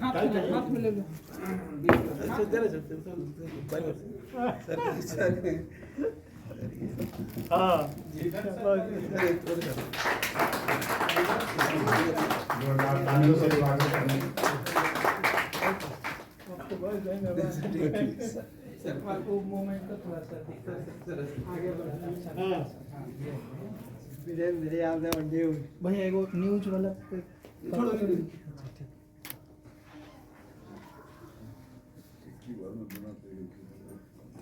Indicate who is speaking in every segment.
Speaker 1: हाथ में ले लो।
Speaker 2: जोरदार तालियों से स्वागत करें।
Speaker 1: वो मोमेंट को थोड़ा सा आगे बढ़ाना।
Speaker 3: मेरे याद है न्यूज
Speaker 1: भैया एगो न्यूज वाला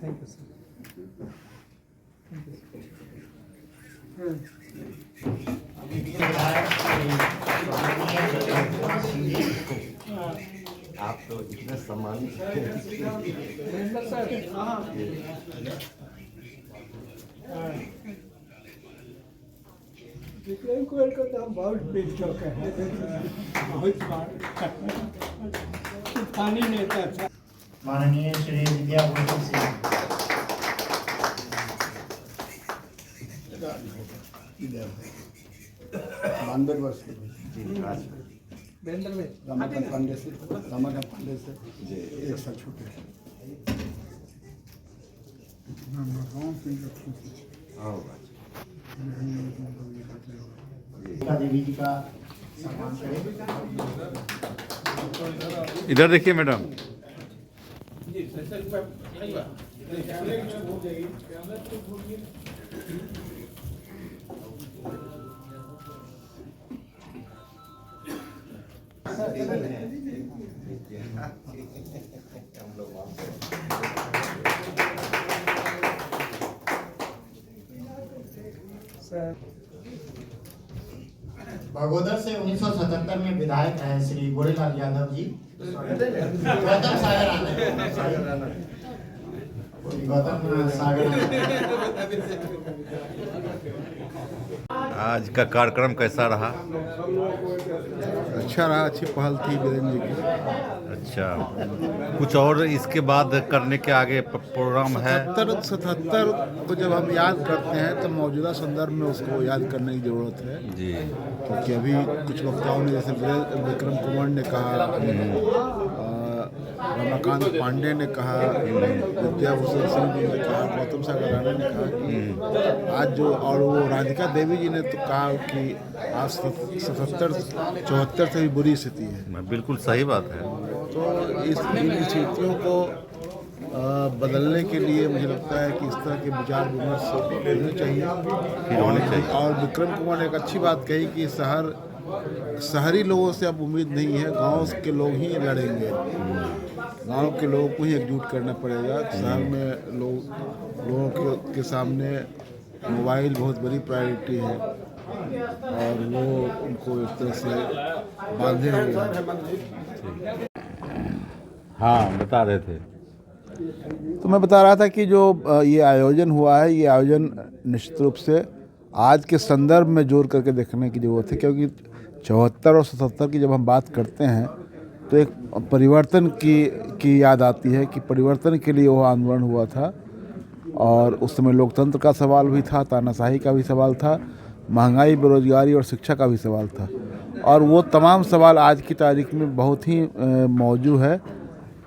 Speaker 1: थैंक यू सर।
Speaker 4: आप तो इतने सम्मानित
Speaker 3: विक्रम कुमार को तो हम बहुत पीट चुके हैं, बहुत बार पानी नेता था।
Speaker 2: माननीय श्री विद्याभूषण सिंह।
Speaker 5: बानवे वर्ष के
Speaker 1: बेंदर में
Speaker 5: रमाकांत पांडे से एक साल छोटे हैं।
Speaker 2: देवी जी का सम्मान करें।
Speaker 6: इधर देखिए मैडम।
Speaker 2: बगोदर से 1977 में विधायक हैं श्री गोरेलाल यादव जी। गौतम सागर आनंद, गौतम सागर
Speaker 6: आज का कार्यक्रम कैसा रहा?
Speaker 5: अच्छा रहा, अच्छी पहल थी वीरेंद्र जी की।
Speaker 6: अच्छा, कुछ और इसके बाद करने के आगे प्रोग्राम है?
Speaker 5: 77 को जब हम याद करते हैं तो मौजूदा संदर्भ में उसको याद करने की ज़रूरत है,
Speaker 6: जी।
Speaker 5: क्योंकि अभी कुछ वक्ताओं ने जैसे विक्रम कुमार ने कहा, रमाकांत पांडे ने कहा, विद्याभूषण सिंह जी ने कहा, गौतम सागर राणा ने कहा, आज जो और वो राधिका देवी जी ने तो कहा कि आज 74 से भी बुरी स्थिति है।
Speaker 6: बिल्कुल सही बात है।
Speaker 5: तो इन स्थितियों को बदलने के लिए मुझे लगता है कि इस तरह के विचार विमर्श होने चाहिए। और विक्रम कुमार ने एक अच्छी बात कही कि शहरी लोगों से अब उम्मीद नहीं है, गांव के लोग ही लड़ेंगे। गांव के लोगों को ही एकजुट करना पड़ेगा। शहर में लोगों के सामने मोबाइल बहुत बड़ी प्रायोरिटी है और वो उनको एक तरह से बांधे हुए हैं।
Speaker 6: हाँ, बता रहे थे।
Speaker 5: तो मैं बता रहा था कि जो ये आयोजन हुआ है, ये आयोजन निश्चित रूप से आज के संदर्भ में जोर करके देखने की ज़रूरत है, क्योंकि 74 और 77 की जब हम बात करते हैं तो एक परिवर्तन की याद आती है कि परिवर्तन के लिए वो आंदोलन हुआ था और उस समय लोकतंत्र का सवाल भी था, तानाशाही का भी सवाल था, महंगाई, बेरोजगारी और शिक्षा का भी सवाल था। और वो तमाम सवाल आज की तारीख में बहुत ही मौजूद है।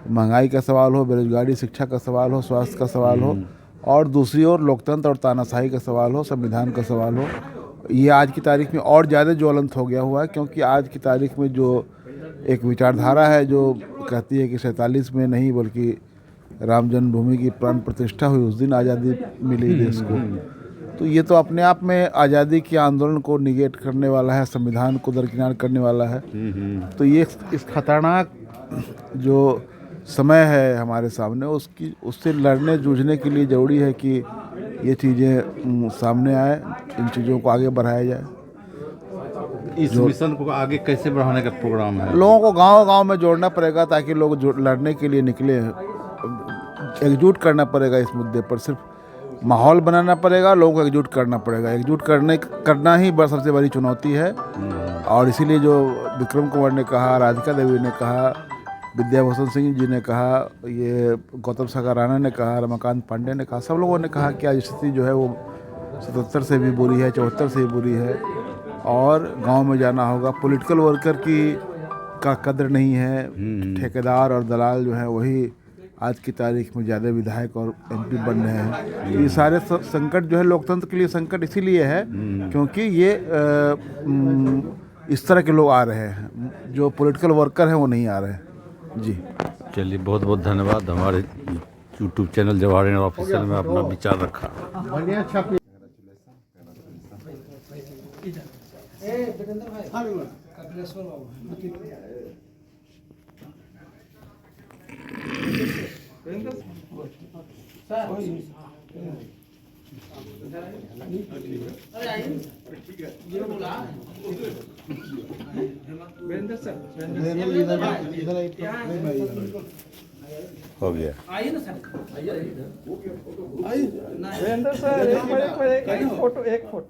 Speaker 5: महंगाई का सवाल हो, बेरोजगारी, शिक्षा का सवाल हो, स्वास्थ्य का सवाल हो, और दूसरी ओर लोकतंत्र और तानाशाही का सवाल हो, संविधान का सवाल हो। ये आज की तारीख में और ज़्यादा ज्वलंत हो गया हुआ है, क्योंकि आज की तारीख में जो एक विचारधारा है जो कहती है कि 47 में नहीं बल्कि राम जन्मभूमि की प्राण प्रतिष्ठा हुई उस दिन आज़ादी मिली देश को, तो ये तो अपने आप में आज़ादी के आंदोलन को निगेट करने वाला है, संविधान को दरकिनार करने वाला है। तो ये इस खतरनाक जो समय है हमारे सामने, उससे लड़ने जूझने के लिए ज़रूरी है कि ये चीज़ें सामने आए, इन चीज़ों को आगे बढ़ाया जाए।
Speaker 6: इस मिशन को आगे कैसे बढ़ाने का प्रोग्राम है?
Speaker 5: लोगों को गांव-गांव में जोड़ना पड़ेगा ताकि लोग लड़ने के लिए निकले। एकजुट करना पड़ेगा इस मुद्दे पर, सिर्फ माहौल बनाना पड़ेगा, लोगों को एकजुट करना पड़ेगा। एकजुट करना ही सबसे बड़ी चुनौती है। और इसीलिए जो विक्रम कुमार ने कहा, राधिका देवी ने कहा, विद्याभूषण सिंह जी ने कहा, ये गौतम सागर राणा ने कहा, रमाकांत पांडे ने कहा, सब लोगों ने कहा कि आज स्थिति जो है वो 77 से भी बुरी है, 74 से भी बुरी है और गांव में जाना होगा। पॉलिटिकल वर्कर की का कद्र नहीं है। ठेकेदार और दलाल जो है वही आज की तारीख में ज़्यादा विधायक और एमपी बन रहे हैं। ये सारे संकट जो है लोकतंत्र के लिए संकट इसीलिए है क्योंकि ये इस तरह के लोग आ रहे हैं, जो पॉलिटिकल वर्कर हैं वो नहीं आ रहे हैं। जी
Speaker 6: चलिए, बहुत बहुत धन्यवाद। हमारे यूट्यूब चैनल जवाहर ऑफिशियल में अपना विचार रखा। हो गया।
Speaker 3: वीरेंद्र सर एक फोटो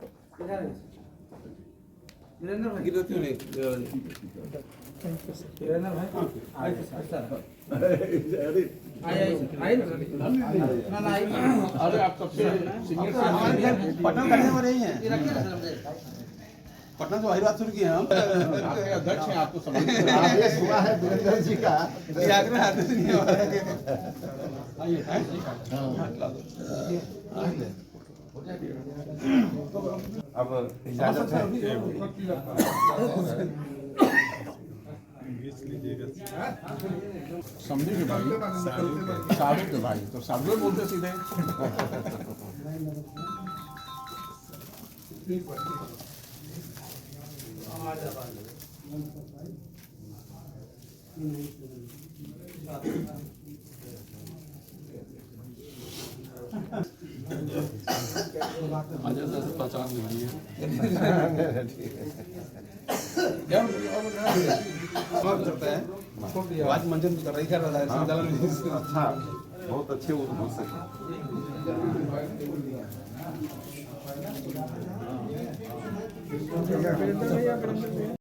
Speaker 1: वीरेंद्र भाई वीरेंद्र भाई
Speaker 7: अरे आप सबसे सीनियर पटना करने में रही हैं। पटना तो वही बात सुन की हम आपके अध्यक्ष हैं, आपको समझ
Speaker 2: आदेश हुआ है वीरेंद्र जी का।
Speaker 7: आग्रह आदेश नहीं हो रहा है। अब इजाजत है। समझे कि भाई साधु के भाई तो साधु बोलते सीधे। पहचान नहीं है। आज मंचन कर रही है। अच्छा, बहुत अच्छे हो सके।